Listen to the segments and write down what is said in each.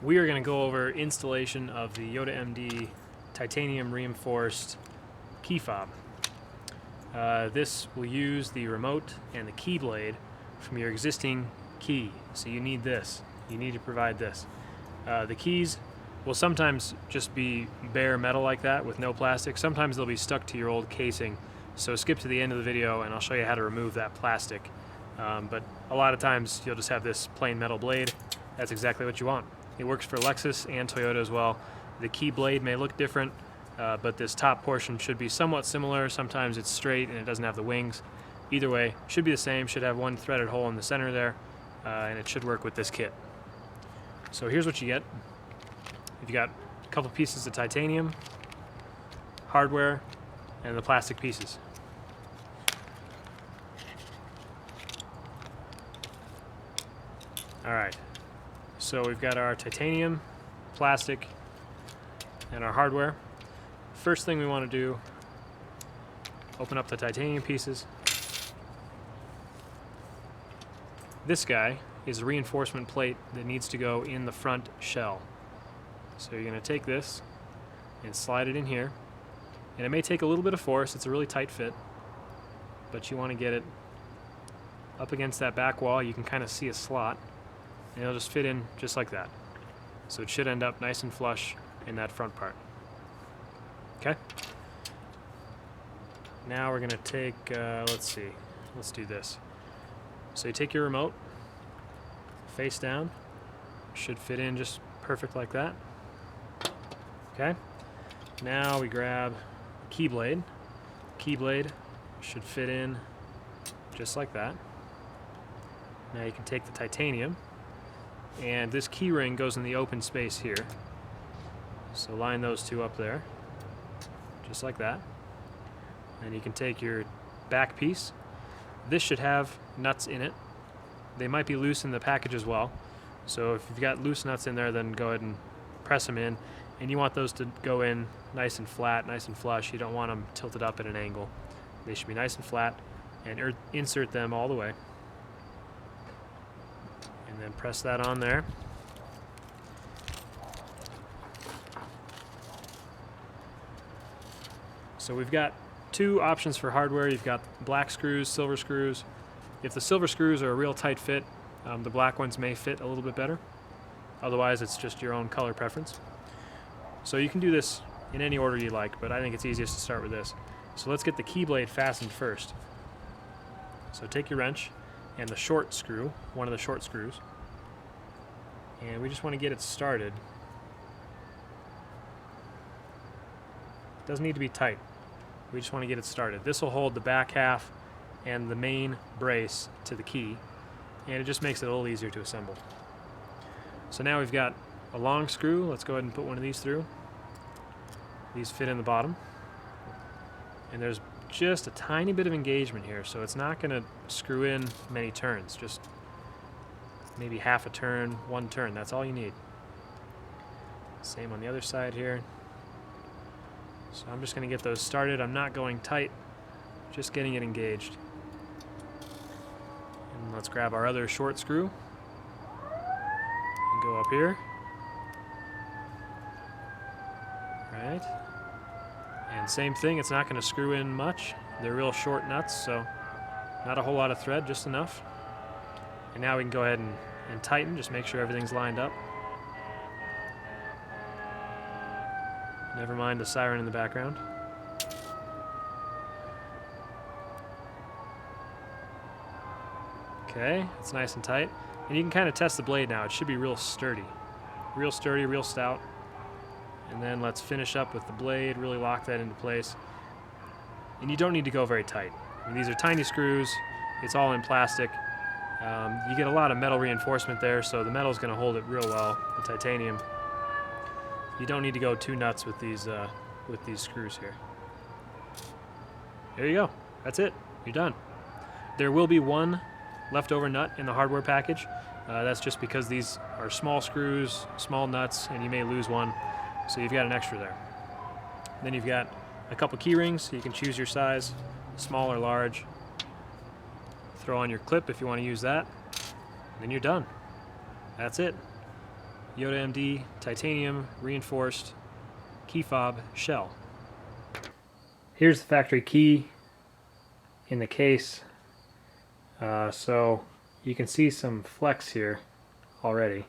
We are going to go over installation of the YotaMD titanium reinforced key fob. This will use the remote and the key blade from your existing key, so you need this. You need to provide this. The keys will sometimes just be bare metal like that with no plastic. Sometimes they'll be stuck to your old casing, so skip to the end of the video and I'll show you how to remove that plastic. But a lot of times you'll just have this plain metal blade. That's exactly what you want. It works for Lexus and Toyota as well. The key blade may look different, but this top portion should be somewhat similar. Sometimes it's straight and it doesn't have the wings. Either way, should be the same, should have one threaded hole in the center there, and it should work with this kit. So here's what you get. You've got a couple pieces of titanium, hardware, and the plastic pieces. Alright, so we've got our titanium, plastic, and our hardware. First thing we want to do, open up the titanium pieces. This guy is a reinforcement plate that needs to go in the front shell. So you're going to take this and slide it in here. And it may take a little bit of force, it's a really tight fit, but you want to get it up against that back wall. You can kind of see a slot, and it'll just fit in just like that. So it should end up nice and flush in that front part. Okay? Now we're going to take, let's do this. So you take your remote, face down, should fit in just perfect like that. Okay? Now we grab the key blade. Key blade should fit in just like that. Now you can take the titanium, and this key ring goes in the open space here. So line those two up there, just like that. And you can take your back piece. This should have nuts in it. They might be loose in the package as well. So if you've got loose nuts in there, then go ahead and press them in. And you want those to go in nice and flat, nice and flush. You don't want them tilted up at an angle. They should be nice and flat, and insert them all the way. And then press that on there. So we've got two options for hardware. You've got black screws, silver screws. If the silver screws are a real tight fit, the black ones may fit a little bit better. Otherwise, it's just your own color preference. So you can do this in any order you like, but I think it's easiest to start with this. So let's get the key blade fastened first. So take your wrench and the short screw, one of the short screws, and we just want to get it started. It doesn't need to be tight. We just want to get it started. This will hold the back half and the main brace to the key, and it just makes it a little easier to assemble. So now we've got a long screw. Let's go ahead and put one of these through. These fit in the bottom, and there's just a tiny bit of engagement here, so it's not going to screw in many turns, just maybe half a turn, one turn. That's all you need. Same on the other side here. So I'm just going to get those started. I'm not going tight, just getting it engaged. And let's grab our other short screw and go up here. Right. And same thing, it's not going to screw in much. They're real short nuts, so not a whole lot of thread, just enough. And now we can go ahead and tighten, just make sure everything's lined up. Never mind the siren in the background. Okay, it's nice and tight. And you can kind of test the blade now. It should be real sturdy, real stout. And then let's finish up with the blade, really lock that into place. And you don't need to go very tight. I mean, these are tiny screws, it's all in plastic. You get a lot of metal reinforcement there, so the metal's going to hold it real well, the titanium. You don't need to go too nuts with these screws here. There you go, that's it, you're done. There will be one leftover nut in the hardware package. That's just because these are small screws, small nuts, and you may lose one. So you've got an extra there. Then you've got a couple key rings, so you can choose your size, small or large. Throw on your clip if you want to use that, and then you're done. That's it. YotaMD titanium reinforced key fob shell. Here's the factory key in the case. So you can see some flex here already.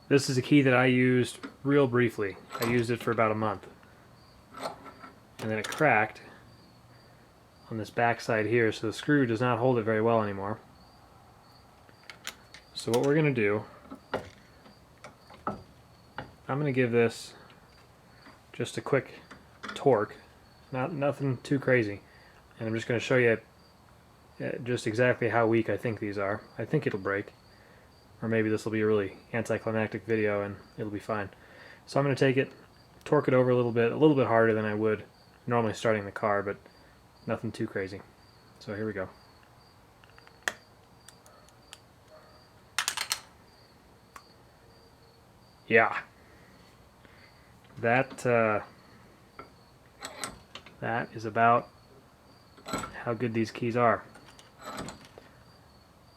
This is a key that I used real briefly. I used it for about a month. And then it cracked on this back side here, so the screw does not hold it very well anymore. So what we're going to do, I'm going to give this just a quick torque, nothing too crazy. And I'm just going to show you just exactly how weak I think these are. I think it'll break. Or maybe this will be a really anticlimactic video and it'll be fine. So I'm going to take it, torque it over a little bit harder than I would normally starting the car, but nothing too crazy. So here we go. Yeah. That is about how good these keys are.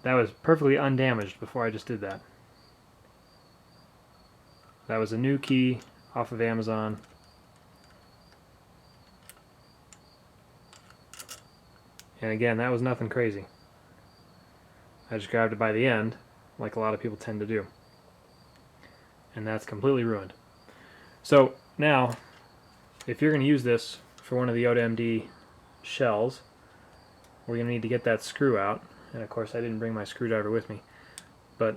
That was perfectly undamaged before I just did that. That was a new key off of Amazon. And again, that was nothing crazy. I just grabbed it by the end, like a lot of people tend to do. And that's completely ruined. So now, if you're going to use this for one of the YotaMD shells, we're going to need to get that screw out. And of course I didn't bring my screwdriver with me, but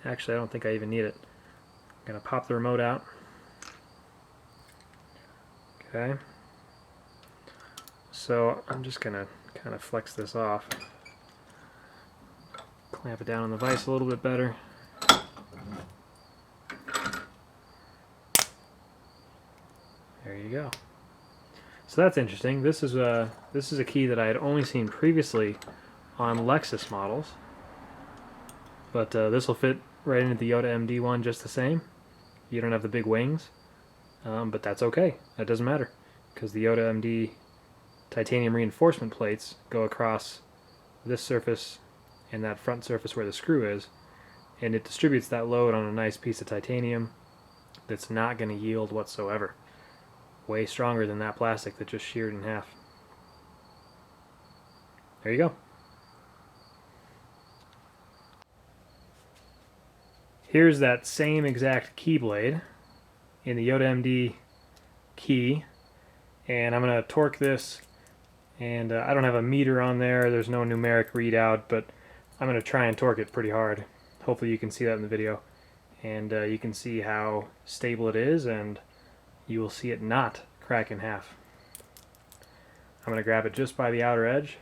actually I don't think I even need it. I'm going to pop the remote out. Okay. So I'm just going to kind of flex this off. Clamp it down on the vise a little bit better. There you go. So that's interesting. This is a key that I had only seen previously on Lexus models, but this will fit right into the YotaMD one just the same. You don't have the big wings, but that's okay. That doesn't matter, because the YotaMD titanium reinforcement plates go across this surface and that front surface where the screw is, and it distributes that load on a nice piece of titanium that's not going to yield whatsoever. Way stronger than that plastic that just sheared in half. There you go. Here's that same exact key blade in the YotaMD key, and I'm going to torque this, and I don't have a meter on there, there's no numeric readout, but I'm going to try and torque it pretty hard. Hopefully you can see that in the video, and you can see how stable it is, and you will see it not crack in half. I'm going to grab it just by the outer edge,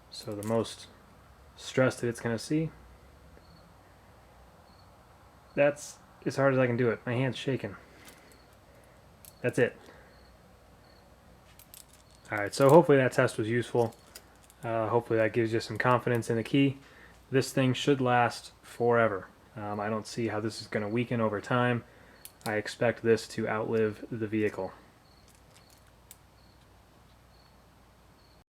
so the most stress that it's going to see. That's as hard as I can do it. My hand's shaking. That's it. Alright, so hopefully that test was useful. Hopefully that gives you some confidence in the key. This thing should last forever. I don't see how this is going to weaken over time. I expect this to outlive the vehicle.